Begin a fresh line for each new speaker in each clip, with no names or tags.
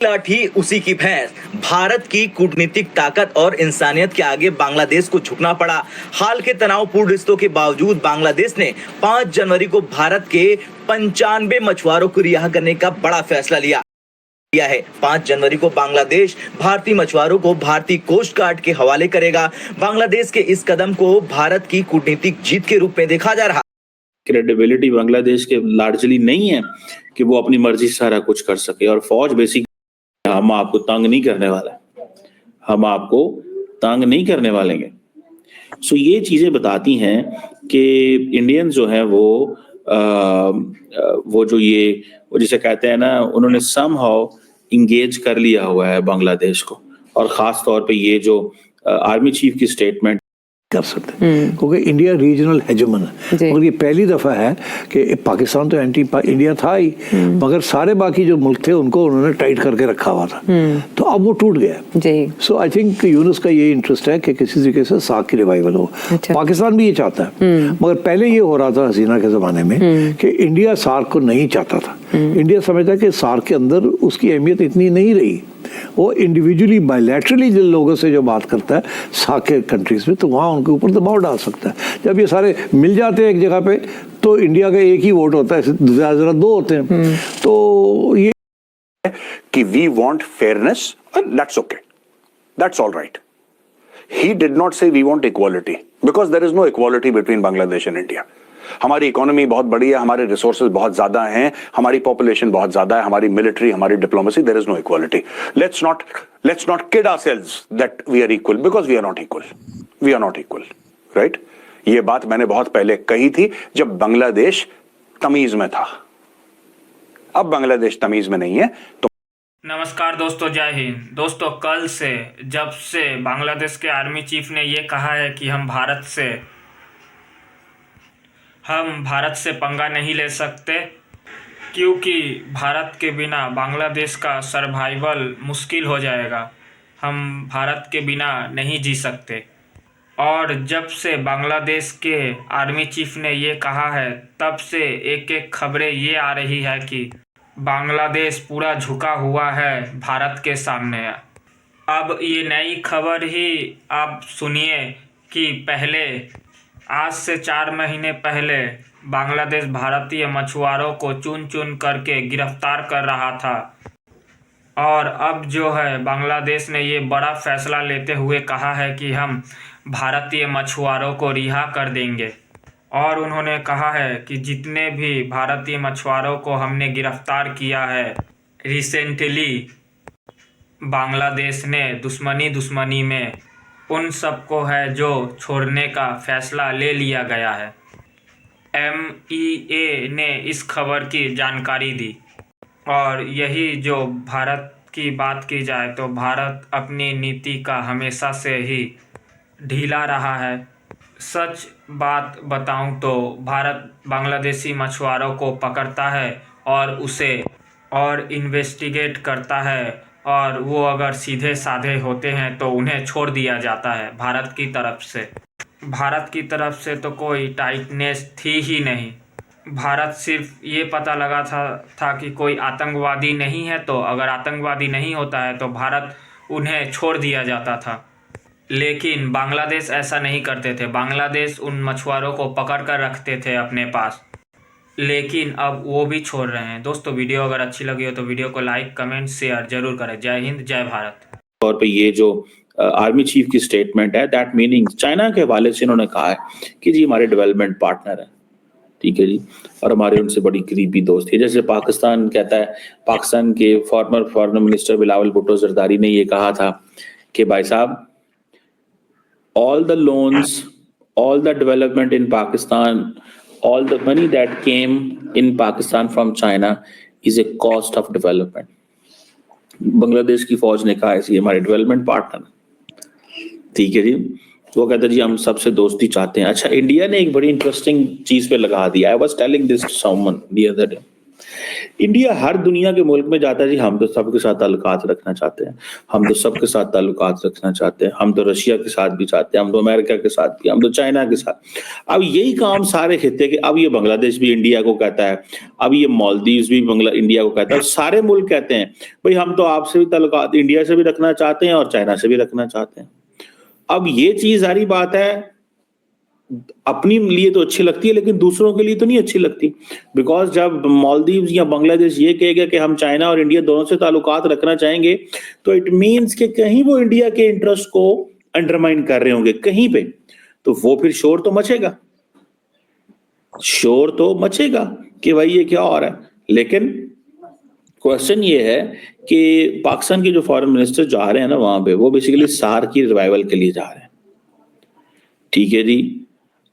लाठी उसी की भैंस। भारत की कूटनीतिक ताकत और इंसानियत के आगे बांग्लादेश को झुकना पड़ा। हाल के तनावपूर्ण रिश्तों के बावजूद बांग्लादेश ने 5 जनवरी को भारत के 95 मछुआरों को रिहा करने का बड़ा फैसला लिया है। 5 जनवरी को बांग्लादेश भारतीय मछुआरों को भारतीय कोस्ट गार्ड के हवाले करेगा। बांग्लादेश के इस कदम को भारत की कूटनीतिक जीत के रूप में देखा जा रहा।
क्रेडिबिलिटी बांग्लादेश के लार्जली नहीं है कि वो अपनी मर्जी से सारा कुछ कर सके, और फौज बेसिक हम आपको तंग नहीं करने वाला, हम आपको तंग नहीं करने वालेंगे। सो ये चीजें बताती हैं कि इंडियंस जो है वो जिसे कहते हैं ना, उन्होंने समहाउ इंगेज कर लिया हुआ है बांग्लादेश को, और खास तौर पे ये जो आर्मी चीफ की स्टेटमेंट
कर सकते हैं, क्योंकि इंडिया रीजनल हेजेमन है। और ये पहली दफा है कि पाकिस्तान तो एंटी इंडिया था ही, मगर सारे बाकी जो मुल्क थे उनको उन्होंने टाइट करके रखा हुआ था, तो अब वो टूट गया। सो आई थिंक यूनुस का ये इंटरेस्ट है कि किसी तरीके से सार्क की रिवाइवल हो। पाकिस्तान भी ये चाहता है, मगर पहले ये हो रहा था हसीना के जमाने में कि इंडिया सार्क को नहीं चाहता था। इंडिया समझता है कि सार्क के अंदर उसकी अहमियत इतनी नहीं रही, वो इंडिविजुअली बायलैटरली जिन लोगों से जो बात करता है सार्क के कंट्रीज में, तो वहाँ उनके ऊपर दबाव डाल सकता है। जब ये सारे मिल जाते हैं एक जगह पे, तो इंडिया का एक ही वोट होता है, ज़रा 2 होते हैं। तो ये
कि we want fairness, that's okay, that's all right. He did not say we want equality, because there is no equality between Bangladesh and India. हमारी इकोनॉमी बहुत बड़ी है, हमारे रिसोर्सेज बहुत ज्यादा हैं, हमारी पॉपुलेशन बहुत ज्यादा है, हमारी मिलिट्री, हमारी diplomacy, there is no equality. Let's not kid ourselves that we are equal, because we are not equal, we are not equal, right. ये बात मैंने बहुत पहले कही थी, जब बांग्लादेश तमीज में था। अब बांग्लादेश तमीज में नहीं है। तो
नमस्कार दोस्तों, जय हिंद। दोस्तों, कल से जब से बांग्लादेश के आर्मी चीफ ने ये कहा है कि हम भारत से पंगा नहीं ले सकते, क्योंकि भारत के बिना बांग्लादेश का सर्वाइवल मुश्किल हो जाएगा, हम भारत के बिना नहीं जी सकते। और जब से बांग्लादेश के आर्मी चीफ ने ये कहा है, तब से एक एक खबरें ये आ रही है कि बांग्लादेश पूरा झुका हुआ है भारत के सामने। अब ये नई खबर ही आप सुनिए कि पहले, आज से 4 महीने पहले बांग्लादेश भारतीय मछुआरों को चुन चुन करके गिरफ्तार कर रहा था, और अब जो है बांग्लादेश ने ये बड़ा फैसला लेते हुए कहा है कि हम भारतीय मछुआरों को रिहा कर देंगे। और उन्होंने कहा है कि जितने भी भारतीय मछुआरों को हमने गिरफ्तार किया है रिसेंटली, बांग्लादेश ने दुश्मनी में, उन सबको है जो छोड़ने का फैसला ले लिया गया है। MEA ने इस खबर की जानकारी दी। और यही जो भारत की बात की जाए तो भारत अपनी नीति का हमेशा से ही ढीला रहा है। सच बात बताऊं तो भारत बांग्लादेशी मछुआरों को पकड़ता है और उसे और इन्वेस्टिगेट करता है, और वो अगर सीधे साधे होते हैं तो उन्हें छोड़ दिया जाता है भारत की तरफ से। भारत की तरफ से तो कोई टाइटनेस थी ही नहीं। भारत सिर्फ ये पता लगा था कि कोई आतंकवादी नहीं है, तो अगर आतंकवादी नहीं होता है तो भारत उन्हें छोड़ दिया जाता था। लेकिन बांग्लादेश ऐसा नहीं करते थे। बांग्लादेश उन मछुआरों को पकड़ कर रखते थे अपने पास, लेकिन अब वो भी छोड़ रहे हैं। दोस्तों, वीडियो अगर अच्छी लगी हो तो वीडियो को लाइक, कमेंट, शेयर जरूर करें। जय हिंद, जय भारत।
तौर पे ये जो आर्मी चीफ की स्टेटमेंट है, दैट मीनिंग चाइना के हवाले से इन्होंने कहा है कि जी हमारे डेवलपमेंट पार्टनर है, ठीक है जी, और हमारे उनसे बड़ी करीबी दोस्त है। जैसे पाकिस्तान कहता है, पाकिस्तान के farmer foreign minister Bilawal Bhutto Zardari ने ये कहा था कि भाई साहब, all the loans, all the development in Pakistan, all the money that came in Pakistan from China is a cost of development. Bangladesh की फौज ने कहा है हमारे डेवलपमेंट पार्टनर, ठीक है जी। वो कहते जी हम सबसे दोस्ती चाहते हैं। अच्छा, इंडिया ने एक बड़ी इंटरेस्टिंग चीज पे लगा दिया। I was telling this to someone the other day India हर दुनिया के मुल्क में जाता है जी, हम तो सबके साथ ताल्लुकात रखना चाहते हैं, हम तो सबके साथ ताल्लुकात रखना चाहते हैं, हम तो रशिया के साथ भी चाहते हैं, हम तो अमेरिका के साथ भी, हम तो चाइना के साथ। अब यही काम सारे खित्ते के, अब ये बांग्लादेश भी इंडिया को कहता है, अब ये मालदीव्स भी इंडिया को कहता है, सारे मुल्क कहते हैं भाई हम तो आपसे भी ताल्लुकात इंडिया से भी रखना चाहते हैं और चाइना से भी रखना चाहते हैं। अब ये चीज सारी बात है, अपनी लिए तो अच्छी लगती है लेकिन दूसरों के लिए तो नहीं अच्छी लगती। बिकॉज जब मालदीव्स या बांग्लादेश ये कहेगा कि हम चाइना और इंडिया दोनों से ताल्लुकात रखना चाहेंगे, तो इट मीन्स कि कहीं वो इंडिया के इंटरेस्ट को अंडरमाइन कर रहे होंगे कहीं पे, तो वो फिर शोर तो मचेगा, शोर तो मचेगा कि भाई ये क्या हो रहा है। लेकिन क्वेश्चन ये है कि पाकिस्तान के जो फॉरेन मिनिस्टर जा रहे हैं ना वहां पे, वो बेसिकली सार्क की रिवाइवल के लिए जा रहे हैं, ठीक है जी,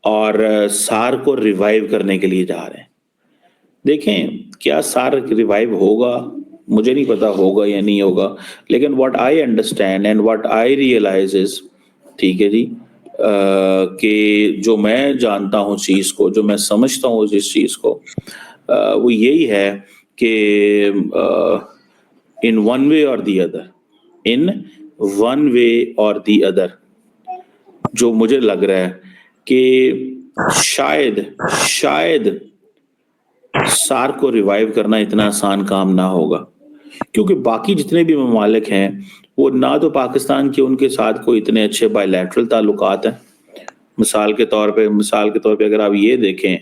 और सार्क को रिवाइव करने के लिए जा रहे हैं। देखें क्या सार्क रिवाइव होगा, मुझे नहीं पता होगा या नहीं होगा, लेकिन what I understand and what I realise is, ठीक है जी, कि जो मैं जानता हूँ चीज को, जो मैं समझता हूँ जिस चीज को, वो यही है कि इन वन वे और the other, in one way और दी अदर, जो मुझे लग रहा है कि शायद सार्क को रिवाइव करना इतना आसान काम ना होगा, क्योंकि बाकी जितने भी ममालिक हैं वो ना तो पाकिस्तान के उनके साथ कोई इतने अच्छे बायलैटरल ताल्लुकात हैं। मिसाल के तौर पे अगर आप ये देखें,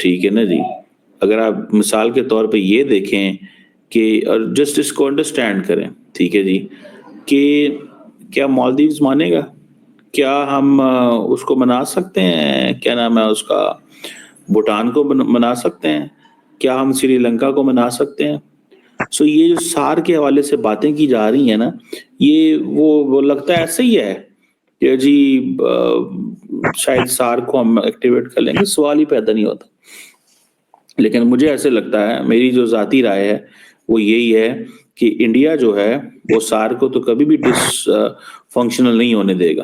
ठीक है ना जी, अगर आप मिसाल के तौर पे ये देखें कि, और जस्ट इसको अंडरस्टैंड करें, ठीक है जी, कि क्या मालदीव्स मानेगा, क्या हम उसको मना सकते हैं, क्या नाम है उसका, भूटान को मना सकते हैं, क्या हम श्रीलंका को मना सकते हैं। सो ये जो सार्क के हवाले से बातें की जा रही है ना, ये वो लगता है ऐसे ही है कि जी शायद सार्क को हम एक्टिवेट कर लेंगे, सवाल ही पैदा नहीं होता। लेकिन मुझे ऐसे लगता है, मेरी जो जाती राय है वो यही है कि इंडिया जो है वो सार्क को तो कभी भी फंक्शनल नहीं होने देगा,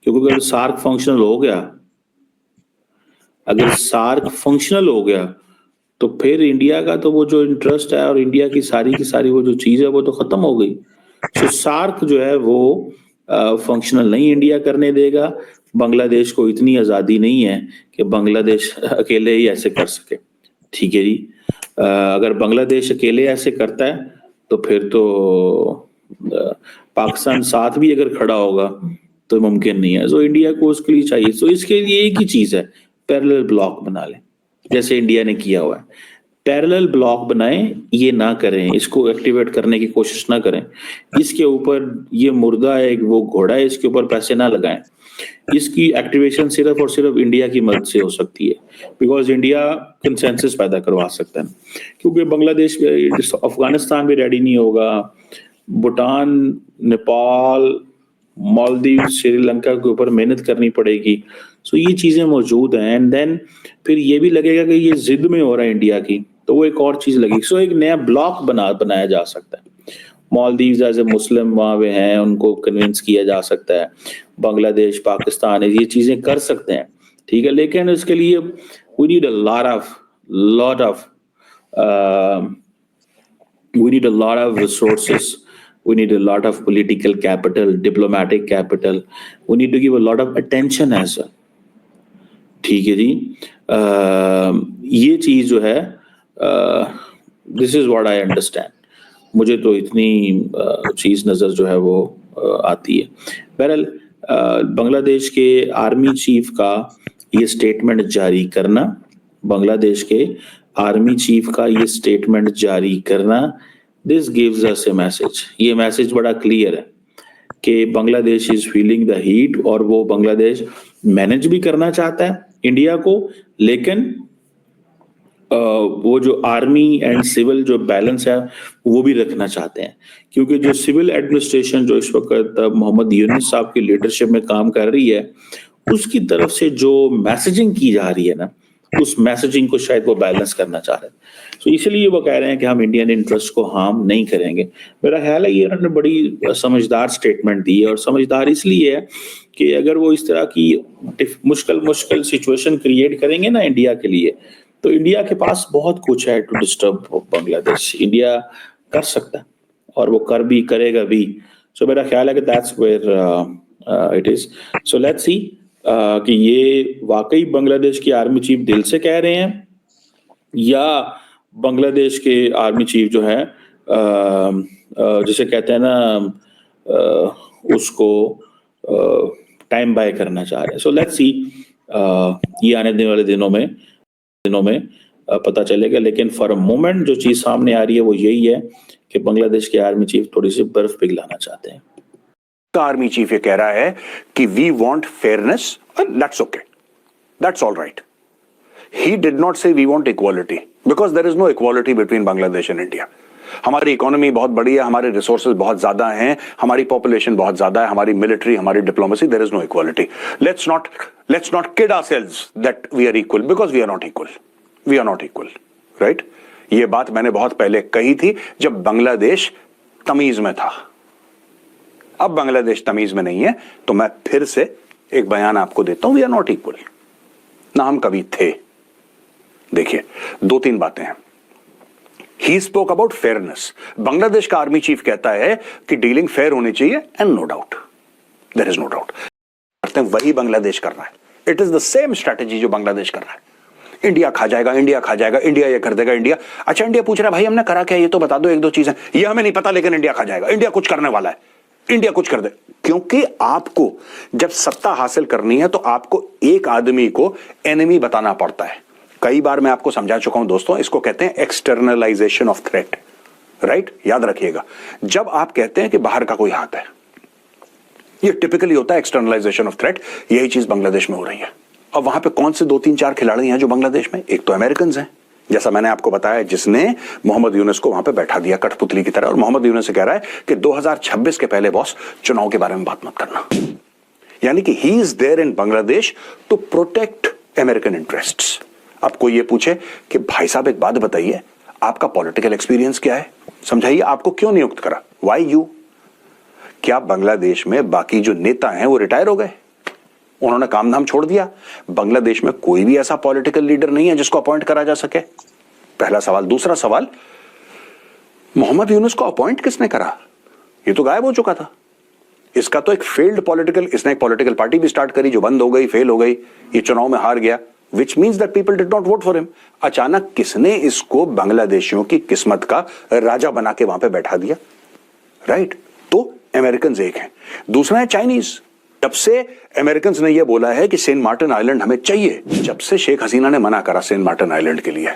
क्योंकि अगर सार्क फंक्शनल हो गया तो फिर इंडिया का तो वो जो इंटरेस्ट है और इंडिया की सारी वो जो चीज है वो तो खत्म हो गई। तो सार्क जो है वो फंक्शनल नहीं इंडिया करने देगा। बांग्लादेश को इतनी आजादी नहीं है कि बांग्लादेश अकेले ही ऐसे कर सके, ठीक है जी। अगर बांग्लादेश अकेले ऐसे करता है तो फिर तो पाकिस्तान साथ भी अगर खड़ा होगा तो मुमकिन नहीं है। सो इंडिया को उसके लिए चाहिए, सो इसके लिए एक ही चीज है, पैरेलल ब्लॉक बना लें, जैसे इंडिया ने किया हुआ है। पैरेलल ब्लॉक बनाएं, ये ना करें, इसको एक्टिवेट करने की कोशिश ना करें। इसके ऊपर ये मुर्दा है, वो घोड़ा है, इसके ऊपर पैसे ना लगाएं। इसकी एक्टिवेशन सिर्फ और सिर्फ इंडिया की मदद से हो सकती है, बिकॉज इंडिया कंसेंसस पैदा करवा सकता है, क्योंकि बांग्लादेश, अफगानिस्तान भी रेडी नहीं होगा, भूटान, नेपाल, मालदीव, श्रीलंका के ऊपर मेहनत करनी पड़ेगी। सो ये चीजें मौजूद हैं, एंड देन फिर ये भी लगेगा कि ये जिद में हो रहा है इंडिया की, तो वो एक और चीज लगेगी। सो एक नया ब्लॉक बनाया जा सकता है। मालदीव एज ए मुस्लिम वहां पे हैं, उनको कन्विंस किया जा सकता है। बांग्लादेश, पाकिस्तान ये चीजें कर सकते हैं, ठीक है, लेकिन उसके लिए we need a lot of resources. We need a lot of political capital, diplomatic capital. We need to give a lot of attention as well. ठीक है जी। ये चीज जो है, this is what I understand. मुझे तो इतनी चीज नजर जो है वो आती है। बहरहाल बांग्लादेश के आर्मी चीफ का ये स्टेटमेंट जारी करना, this gives us A message. ये मैसेज बड़ा क्लियर है कि Bangladesh is feeling the heat, और वो बांग्लादेश मैनेज भी करना चाहता है इंडिया को, लेकिन वो जो आर्मी एंड सिविल जो बैलेंस है वो भी रखना चाहते हैं, क्योंकि जो सिविल एडमिनिस्ट्रेशन जो इस वक्त मोहम्मद यूनुस साहब की लीडरशिप में काम कर रही है, उसकी तरफ से जो मैसेजिंग की जा रही है ना, उस मैसेजिंग को शायद वो बैलेंस करना चाह रहे हैं। तो इसलिए वो कह रहे हैं कि हम इंडियन इंटरेस्ट को हार्म नहीं करेंगे। मेरा ख्याल है ये उन्होंने बड़ी समझदार स्टेटमेंट दी है, और समझदार इसलिए है कि अगर वो इस तरह की मुश्किल सिचुएशन क्रिएट करेंगे ना इंडिया के लिए, तो इंडिया के पास बहुत कुछ है टू डिस्टर्ब बांग्लादेश। इंडिया कर सकता है और वो करेगा भी। सो मेरा ख्याल है कि that's where it is. So let's see कि ये वाकई बांग्लादेश की आर्मी चीफ दिल से कह रहे हैं या बांग्लादेश के आर्मी चीफ जो है जिसे कहते हैं ना उसको टाइम बाय करना चाह रहे हैं। सो लेट्स सी, ये आने वाले दिनों में पता चलेगा। लेकिन फॉर अ मोमेंट जो चीज सामने आ रही है वो यही है कि बांग्लादेश के आर्मी चीफ थोड़ी सी बर्फ पिघलाना चाहते हैं।
आर्मी चीफ ये कह रहा है कि we want fairness, that's okay, that's all right. He did not say we want equality, because there is no equality between Bangladesh and India. हमारी इकोनॉमी बहुत बड़ी है, हमारे रिसोर्सेज बहुत ज्यादा हैं, हमारी पॉपुलेशन बहुत ज्यादा है, हमारी मिलिट्री, हमारी diplomacy, there is no equality. Let's not kid ourselves that we are equal, because we are not equal, right. ये बात मैंने बहुत पहले कही थी जब बांग्लादेश तमीज में था। अब बांग्लादेश तमीज में नहीं है, तो मैं फिर से एक बयान आपको देता हूं, वी आर नॉट इक्वल, ना हम कभी थे। देखिए, 2-3 बातें हैं। He spoke about fairness. Bangladesh का आर्मी चीफ कहता है कि डीलिंग फेयर होनी चाहिए, and no doubt, there is no doubt. वही बांग्लादेश कर रहा है। It is the same strategy जो बांग्लादेश कर रहा है। इंडिया खा जाएगा, इंडिया ये कर देगा, इंडिया। अच्छा, इंडिया पूछ रहा है भाई हमने करा क्या, ये तो बता दो 1-2 चीजें। ये हमें नहीं पता, लेकिन इंडिया खा जाएगा, इंडिया कुछ करने वाला है, इंडिया कुछ कर दे। क्योंकि आपको जब सत्ता हासिल करनी है तो आपको एक आदमी को एनिमी बताना पड़ता है। कई बार मैं आपको समझा चुका हूं दोस्तों, इसको कहते हैं एक्सटर्नलाइजेशन ऑफ थ्रेट, राइट। याद रखिएगा, जब आप कहते हैं कि बाहर का कोई हाथ है, ये टिपिकली होता है एक्सटर्नलाइजेशन ऑफ थ्रेट। यही चीज बांग्लादेश में हो रही है। अब वहां पे कौन से 2-3-4 खिलाड़ी हैं जो बांग्लादेश में? एक तो अमेरिकन हैं, जैसा मैंने आपको बताया, जिसने मोहम्मद यूनुस को वहां पे बैठा दिया कठपुतली की तरह। और मोहम्मद यूनुस से कह रहा है कि 2026 के पहले बॉस चुनाव के बारे में बात मत करना। यानी कि he is there in Bangladesh to protect American interests. अब कोई ये पूछे कि भाई साहब एक बात बताइए, आपका पॉलिटिकल एक्सपीरियंस क्या है, समझाइए, आपको क्यों नियुक्त करा, व्हाई यू? क्या बांग्लादेश में बाकी जो नेता हैं वो रिटायर हो गए, उन्होंने काम धाम छोड़ दिया? बांग्लादेश में कोई भी ऐसा पॉलिटिकल लीडर नहीं है जिसको अपॉइंट करा जा सके, पहला सवाल। दूसरा सवाल, मोहम्मद यूनुस को अपॉइंट किसने करा? ये तो गायब हो चुका था। इसका तो एक फेल्ड पॉलिटिकल, इसने एक पॉलिटिकल पार्टी भी स्टार्ट करी जो बंद हो गई, फेल हो गई, ये चुनाव में हार गया, which means that people did not vote for him. अचानक किसने इसको बांग्लादेशियों की किस्मत का राजा बना के वहां पे बैठा दिया, राइट। तो अमेरिकन एक है, दूसरा है चाइनीज। जब से अमेरिकन ने यह बोला है कि सेंट मार्टिन आइलैंड हमें चाहिए, जब से शेख हसीना ने मना करा सेंट मार्टिन आइलैंड के लिए,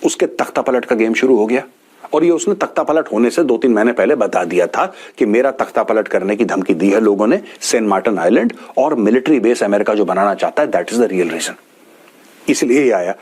उसके तख्ता पलट का गेम शुरू हो गया। और ये उसने तख्ता पलट होने से 2-3 महीने पहले बता दिया था कि मेरा तख्ता पलट करने की धमकी दी है लोगों ने, सेंट मार्टिन आइलैंड और मिलिट्री बेस अमेरिका जो बनाना चाहता है, that is the real reason. इसलिए आया